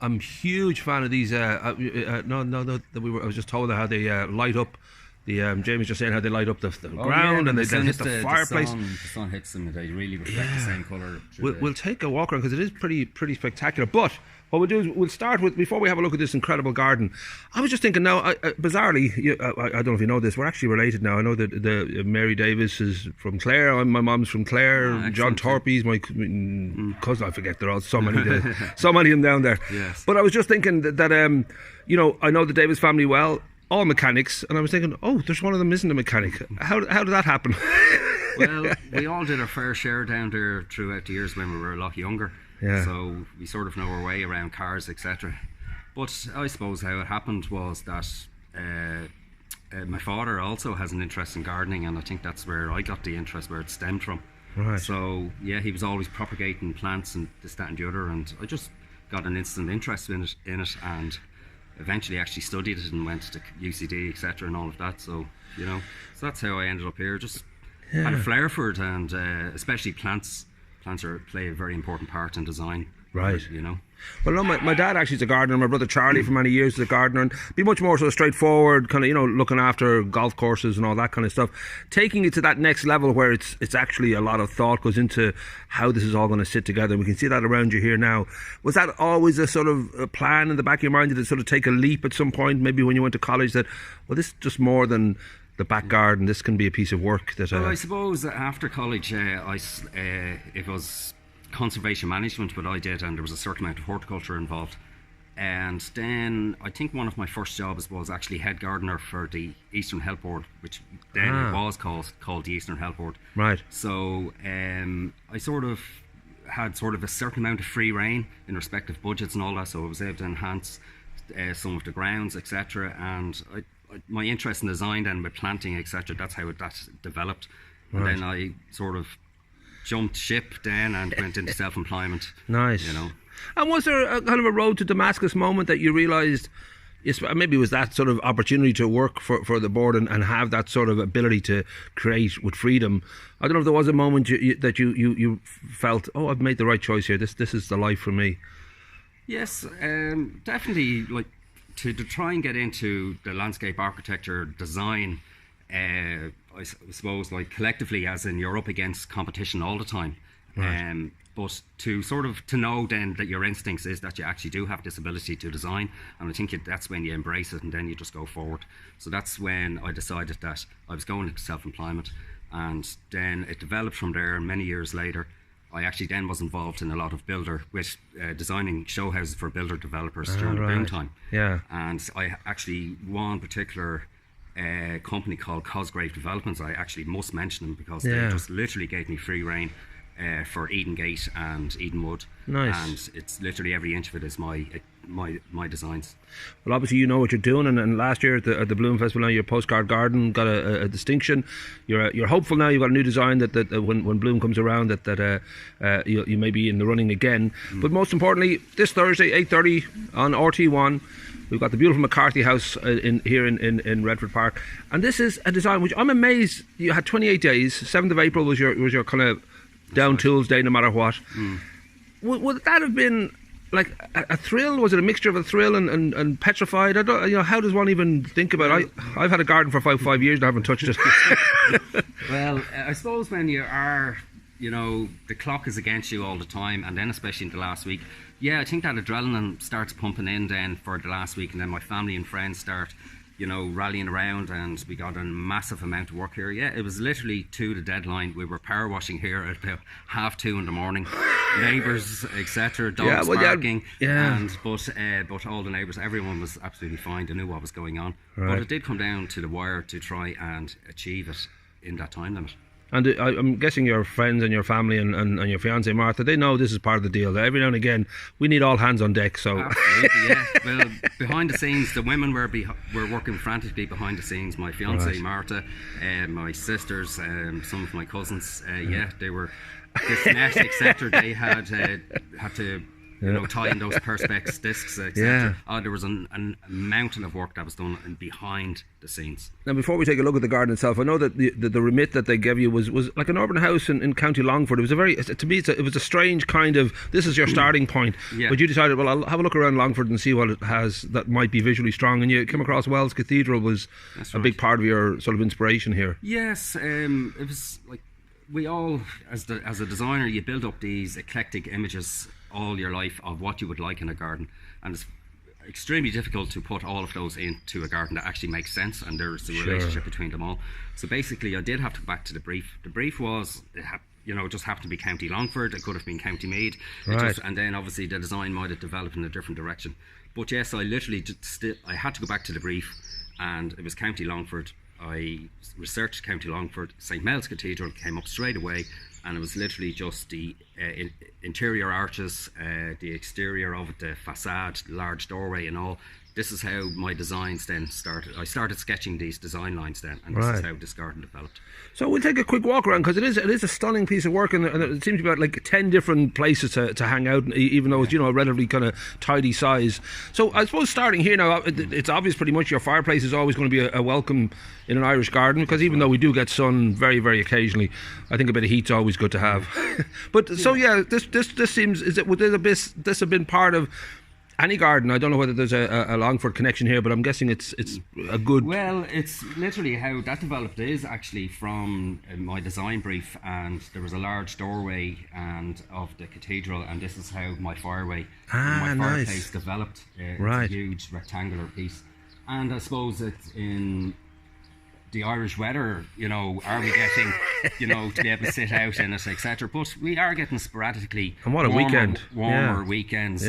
I'm a huge fan of these. I was just told how they light up. Jamie's just saying how they light up the ground, and they hit the fireplace. The sun hits them, and they really reflect the same colour. We'll take a walk around because it is pretty spectacular. But what we'll do is we'll start with, before we have a look at this incredible garden, I was just thinking now, bizarrely, I don't know if you know this, we're actually related now. I know that the Mary Davis is from Clare, my mum's from Clare, John Torpy's my cousin, I forget, there are so many of them down there. Yes. But I was just thinking that I know the Davis family well, all mechanics, and I was thinking, oh, there's one of them isn't a mechanic. How did that happen? Well, we all did our fair share down there throughout the years when we were a lot younger. Yeah. So we sort of know our way around cars, etc. But I suppose how it happened was that my father also has an interest in gardening, and I think that's where I got the interest, where it stemmed from. Right. So yeah, he was always propagating plants and this, that and the other, and I just got an instant interest in it, and eventually actually studied it and went to UCD, etc. and all of that. So so that's how I ended up here. Just had a flair for it, and especially plants. Plants play a very important part in design. Right. Well, no, my dad actually is a gardener. My brother Charlie for many years is a gardener, and be much more sort of straightforward, kind of looking after golf courses and all that kind of stuff. Taking it to that next level where it's actually a lot of thought goes into how this is all going to sit together. We can see that around you here now. Was that always a sort of a plan in the back of your mind? Did it sort of take a leap at some point, maybe when you went to college, that this is just more than the back garden, this can be a piece of work that... Well, I suppose after college it was conservation management, what I did, and there was a certain amount of horticulture involved. And then I think one of my first jobs was actually head gardener for the Eastern Health Board, which then it was called the Eastern Health Board. Right. So I sort of had sort of a certain amount of free rein in respect of budgets and all that, so I was able to enhance some of the grounds, etc. And my interest in design then with planting, etc., that's how that developed. And then I sort of jumped ship then and went into self-employment. Nice. And was there a kind of a road to Damascus moment that you realised, maybe it was that sort of opportunity to work for the board and have that sort of ability to create with freedom? I don't know if there was a moment that you felt, oh, I've made the right choice here, this is the life for me. Yes, definitely. Like to try and get into the landscape architecture design, I suppose, like collectively, as in you're up against competition all the time. Right. But to know then that your instincts is that you actually do have this ability to design, and I think that's when you embrace it and then you just go forward. So that's when I decided that I was going into self-employment, and then it developed from there. Many years later, I actually then was involved in a lot of designing show houses for builder developers during the boom time. Yeah. And I actually, one particular company called Cosgrave Developments, I actually must mention them because they just literally gave me free rein for Eden Gate and Edenwood. Nice. And it's literally every inch of it is my designs. Well, obviously you know what you're doing, and last year at the Bloom Festival, now your postcard garden got a distinction. You're hopeful now. You've got a new design that when Bloom comes around that you may be in the running again. But most importantly, this Thursday 8:30 on RT1. We've got the beautiful McCarthy house here in Redford Park, and this is a design which I'm amazed you had 28 days. 7th of April was your kind of down tools day, no matter what. Would that have been like a thrill? Was it a mixture of a thrill and petrified? I don't, how does one even think about it? I've had a garden for 5 years and I haven't touched it. Well, I suppose when you are, the clock is against you all the time, and then especially in the last week, I think that adrenaline starts pumping in then for the last week, and then my family and friends start rallying around, and we got a massive amount of work here. It was literally to the deadline. We were power washing here at about 2:30 in the morning. Neighbours, etc., dogs barking, but all the neighbours, everyone was absolutely fine. They knew what was going on. Right. But it did come down to the wire to try and achieve it in that time limit. And I'm guessing your friends and your family and your fiancée Martha, they know this is part of the deal. Every now and again, we need all hands on deck. So absolutely, yeah. Well, behind the scenes, the women were working frantically behind the scenes. My fiancée Martha, my sisters, some of my cousins, they were this net, etc. They had to you know, tying those perspex discs, etc. There was a mountain of work that was done behind the scenes. Now, before we take a look at the garden itself, I know that the remit that they gave you was like an urban house in County Longford. It was it was a strange kind of, this is your starting point. But you decided, well, I'll have a look around Longford and see what it has that might be visually strong. And you came across Wells Cathedral was a big part of your sort of inspiration here. Yes, it was like, we all, as a designer, you build up these eclectic images all your life of what you would like in a garden, and it's extremely difficult to put all of those into a garden that actually makes sense, and there's a relationship between them all. So basically, I did have to go back to the brief. The brief was, it just happened to be County Longford. It could have been County Meath, and then obviously the design might have developed in a different direction. But yes, I literally I had to go back to the brief, and it was County Longford. I researched County Longford. St Mel's Cathedral came up straight away, and it was literally just the interior arches, the exterior of it, the facade, large doorway and all. This is how my designs then started. I started sketching these design lines then, and this is how this garden developed. So we'll take a quick walk around, because it is a stunning piece of work, and it seems to be about like 10 different places to hang out, even though it's, you know, a relatively kind of tidy size. So I suppose starting here now, it's obvious pretty much your fireplace is always going to be a welcome in an Irish garden, because even though we do get sun very, very occasionally, I think a bit of heat's always good to have. But so this seems, would this have been part of any garden? I don't know whether there's a Longford connection here, but I'm guessing it's a good... Well, it's literally how that developed is actually from my design brief, and there was a large doorway of the cathedral, and this is how my fireplace developed. It's a huge rectangular piece, and I suppose it's in the Irish weather, you know, are we getting, you know, to be able to sit out in it, etc. But we are getting sporadically and what a warmer weekends,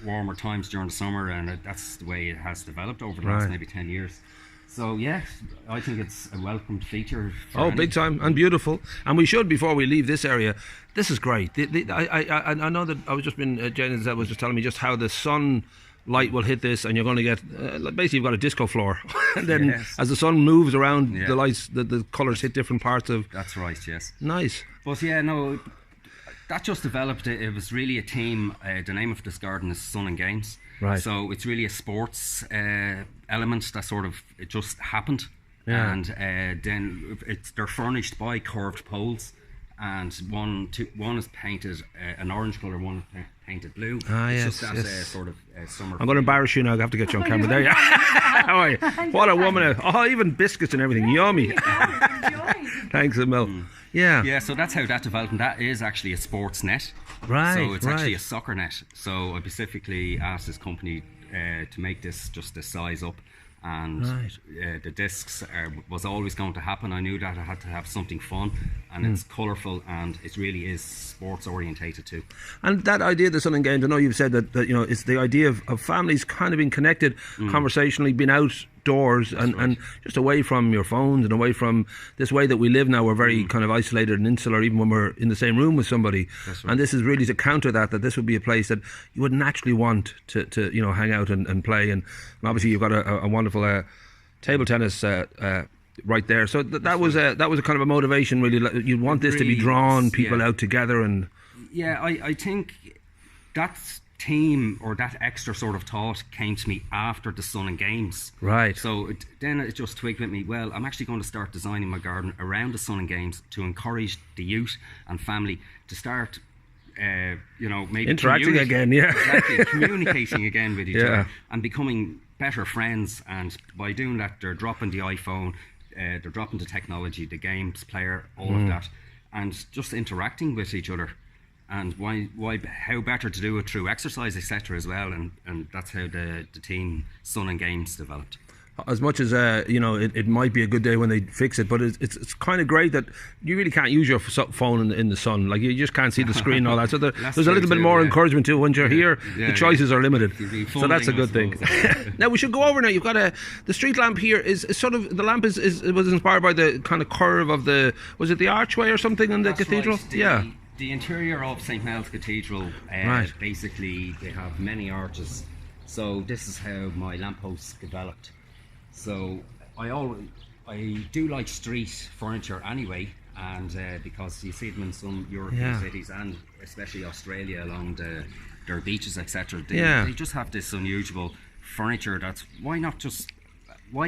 warmer times during the summer, and that's the way it has developed over the last maybe 10 years. So yeah, I think it's a welcomed feature. Big time, and beautiful. And we should, before we leave this area, this is great. I know that I was just been, Jane was just telling me just how the sun light will hit this, and you're going to get basically you've got a disco floor, and then as the sun moves around, the lights, the colours hit different parts of. That's right. Yes. Nice. But yeah, no, that just developed. It was really a theme. The name of this garden is Sun and Games. Right. So it's really a sports element that sort of it just happened, and then they're furnished by curved poles. And one is painted an orange colour, one is painted blue. It's just that sort of summer. I'm going to embarrass you now. I have to get you on camera. There you are. How are you? What a woman. Oh, even biscuits and everything. Yummy. Thanks, Emil. Yeah, so that's how that developed. And that is actually a sports net. Right. So it's actually a soccer net. So I specifically asked this company to make this just the size up. And the discs was always going to happen. I knew that I had to have something fun, and it's colourful, and it really is sports orientated too. And that idea of the Sun and Games, I know you've said that you know, it's the idea of families kind of being connected conversationally, being outdoors and just away from your phones and away from this way that we live now. We're very kind of isolated and insular, even when we're in the same room with somebody. And this is really to counter that this would be a place that you would naturally want to you know, hang out and play. And obviously you've got a wonderful table tennis right there. So that was a kind of a motivation, really. You'd want this to be drawn people out together. And I think that's team or that extra sort of thought came to me after the Sun and Games. Right. So then it just twigged with me, well, I'm actually going to start designing my garden around the Sun and Games to encourage the youth and family to start you know, maybe interacting again, exactly, communicating again with each other and becoming better friends. And by doing that, they're dropping the iPhone, they're dropping the technology, the games player, all of that, and just interacting with each other. And how better to do it through exercise, etc. as well, and that's how the team Sun and Games developed. As much as you know, it might be a good day when they fix it, but it's kind of great that you really can't use your phone in the sun. Like, you just can't see the screen and all that. So there's a little bit more encouragement too. When you're here, the choices are limited, so that's a good thing. Now we should go over now. You've got the street lamp here is sort of, the lamp was inspired by the kind of curve of was it the archway or something in the cathedral? Right. The interior of St Mel's Cathedral, basically they have many arches. So this is how my lampposts developed. So I do like street furniture anyway, and because you see them in some European cities and especially Australia along their beaches, etc. They just have this unusual furniture. That's why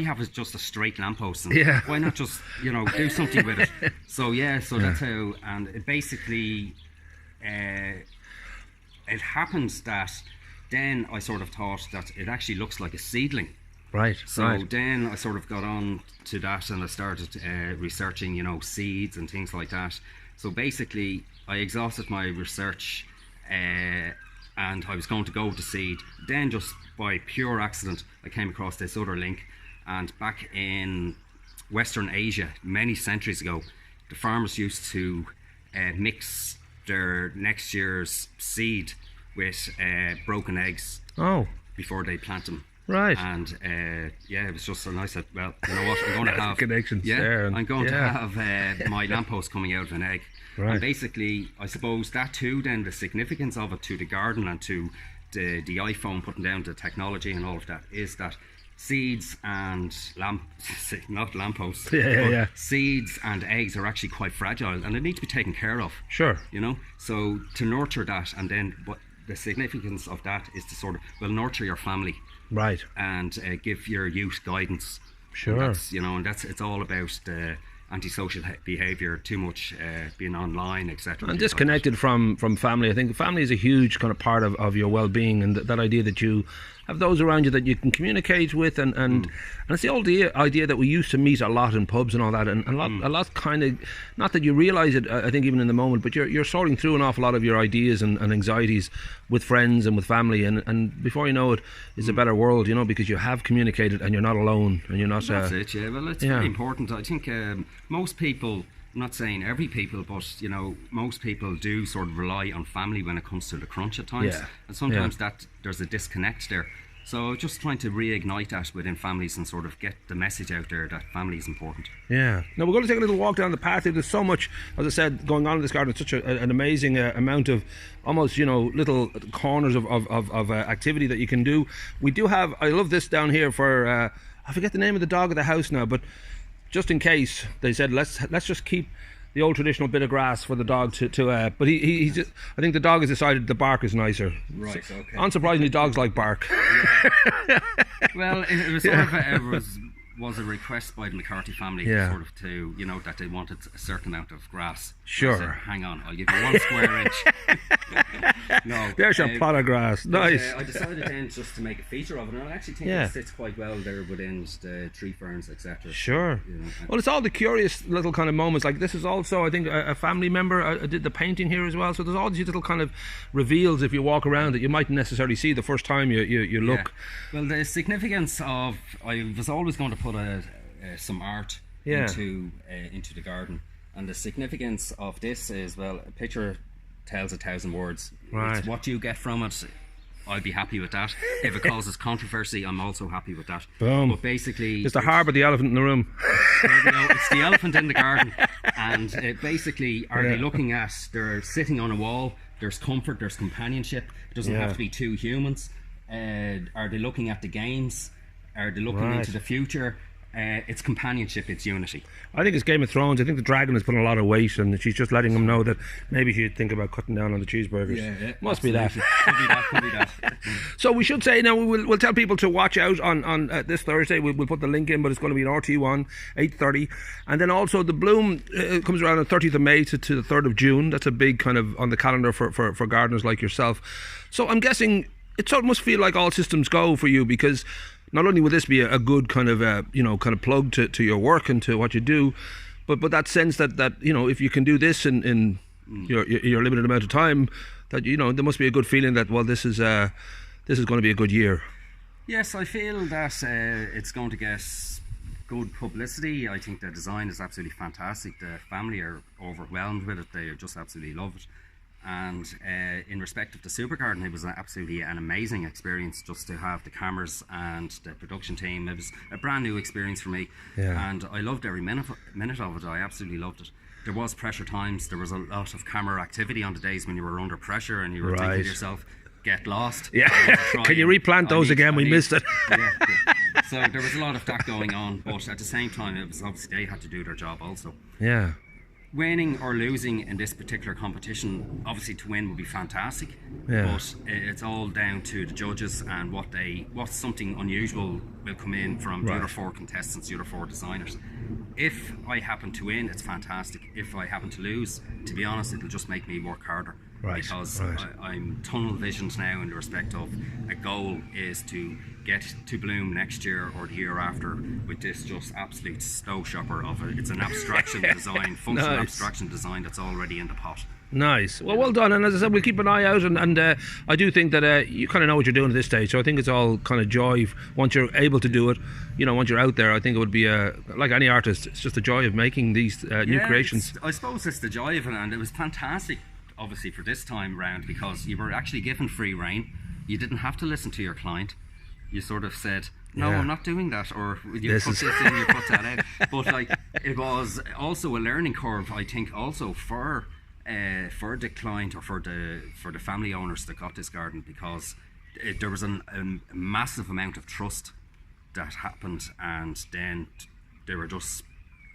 have it just a straight lamppost, and why not just do something with it? So that's how. And it basically it happens that then I sort of thought that it actually looks like a seedling. Right. So then I sort of got on to that, and I started researching, seeds and things like that. So basically, I exhausted my research, and I was going to go to seed. Then, just by pure accident, I came across this other link. And back in Western Asia, many centuries ago, the farmers used to mix their next year's seed with broken eggs before they plant them. Right. And it was just so nice. Well, you know what? I'm going to have connections there. I'm going to have my lamppost coming out of an egg. Right. And basically, I suppose that too. Then the significance of it to the garden and to the iPhone, putting down the technology and all of that, is that seeds and not lampposts. Seeds and eggs are actually quite fragile, and they need to be taken care of. Sure. So to nurture that, and then what the significance of that is to sort of nurture your family. Right. And give your youth guidance. Sure. And it's all about the antisocial behaviour, too much being online, etc. And disconnected from family. I think family is a huge kind of part of your well-being, and that idea that you have those around you that you can communicate with, and it's the old idea that we used to meet a lot in pubs and all that, and a lot kind of, not that you realise it, I think, even in the moment, but you're sorting through an awful lot of your ideas and anxieties with friends and with family, and before you know it, it's a better world, because you have communicated and you're not alone, and you're not. That's it. Yeah. Well, it's very important. I think most people. I'm not saying every people, but most people do sort of rely on family when it comes to the crunch at times, and sometimes that there's a disconnect there. So just trying to reignite that within families and sort of get the message out there that family is important. Yeah. Now we're going to take a little walk down the path here. There's so much, as I said, going on in this garden. Such an amazing amount of almost little corners of activity that you can do. We do have. I love this down here for. I forget the name of the dog of the house now, but. Just in case, they said let's just keep the old traditional bit of grass for the dog to but he just, I think the dog has decided the bark is nicer. Right. Okay. Unsurprisingly, dogs like bark. Well, it was sort of was a request by the McCarthy family, sort of to that they wanted a certain amount of grass. Sure. I said, hang on, I'll give you 1 square inch. No, there's your plot of grass. Nice. I decided then just to make a feature of it, and I actually think it sits quite well there within the tree ferns, etc. Sure. Well, it's all the curious little kind of moments. Like this is also, I think, a family member did the painting here as well. So there's all these little kind of reveals if you walk around that you mightn't necessarily see the first time you look. Well, the significance of, I was always going to put some art into the garden, and the significance of this is, well, a picture tells 1,000 words. Right. It's what you get from it, I'd be happy with that. If it causes controversy, I'm also happy with that. Boom. But basically, it's the harbour, the elephant in the room. It's the elephant in the garden, and basically, are they looking at? They're sitting on a wall. There's comfort. There's companionship. It doesn't have to be two humans. Are they looking at the games? Are they looking into the future? It's companionship, it's unity. I think it's Game of Thrones. I think the dragon has put a lot of weight, and she's just letting them know that maybe she'd think about cutting down on the cheeseburgers. Yeah, must be that. Could be that. So we should say now, we'll tell people to watch out on this Thursday. We'll put the link in, but it's going to be an RT1 8:30, and then also the bloom comes around on 30th of May to the 3rd of June. That's a big kind of on the calendar for gardeners like yourself. So I'm guessing it sort of must feel like all systems go for you, because not only will this be a good kind of kind of plug to your work and to what you do, but that sense that if you can do this in your limited amount of time, that there must be a good feeling that, well, this is going to be a good year. Yes, I feel that it's going to get good publicity. I think the design is absolutely fantastic. The family are overwhelmed with it. They just absolutely love it. And in respect of the super garden, it was absolutely an amazing experience just to have the cameras and the production team. It was a brand new experience for me, and I loved every minute of it. I absolutely loved it. There was pressure times. There was a lot of camera activity on the days when you were under pressure and you were thinking to yourself, get lost. Yeah. Can you replant those again? We missed it. So there was a lot of that going on, but at the same time, it was obviously they had to do their job also. Yeah. winning or losing in this particular competition, obviously to win would be fantastic, but it's all down to the judges and what something unusual will come in from the other 4 contestants, the other 4 designers. If I happen to win, it's fantastic. If I happen to lose, to be honest, it'll just make me work harder. Because I'm tunnel visioned now in the respect of a goal is to get to Bloom next year or the year after with this just absolute slow shopper of it's an abstraction design, functional abstraction design that's already in the pot. Nice. Well done. And as I said, we'll keep an eye out. And I do think that you kind of know what you're doing at this stage. So I think it's all kind of joy once you're able to do it. You know, once you're out there, I think it would be like any artist. It's just the joy of making these new creations. I suppose it's the joy of it, and it was fantastic. Obviously for this time round, because you were actually given free rein. You didn't have to listen to your client. You sort of said, no, I'm not doing that, or you put this in, you put that out. But like, it was also a learning curve, I think, also for the client or for the family owners that got this garden, because there was a massive amount of trust that happened, and then they were just,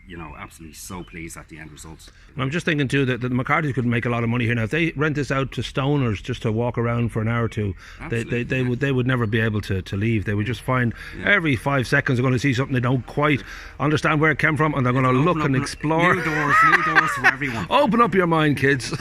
you know, absolutely so pleased at the end results. I'm just thinking too that the McCarthys could make a lot of money here now if they rent this out to stoners just to walk around for an hour or two. They would never be able to leave. They would just find every 5 seconds they're going to see something they don't quite understand where it came from, and they're going to look and explore. New doors for everyone. Open up your mind, kids.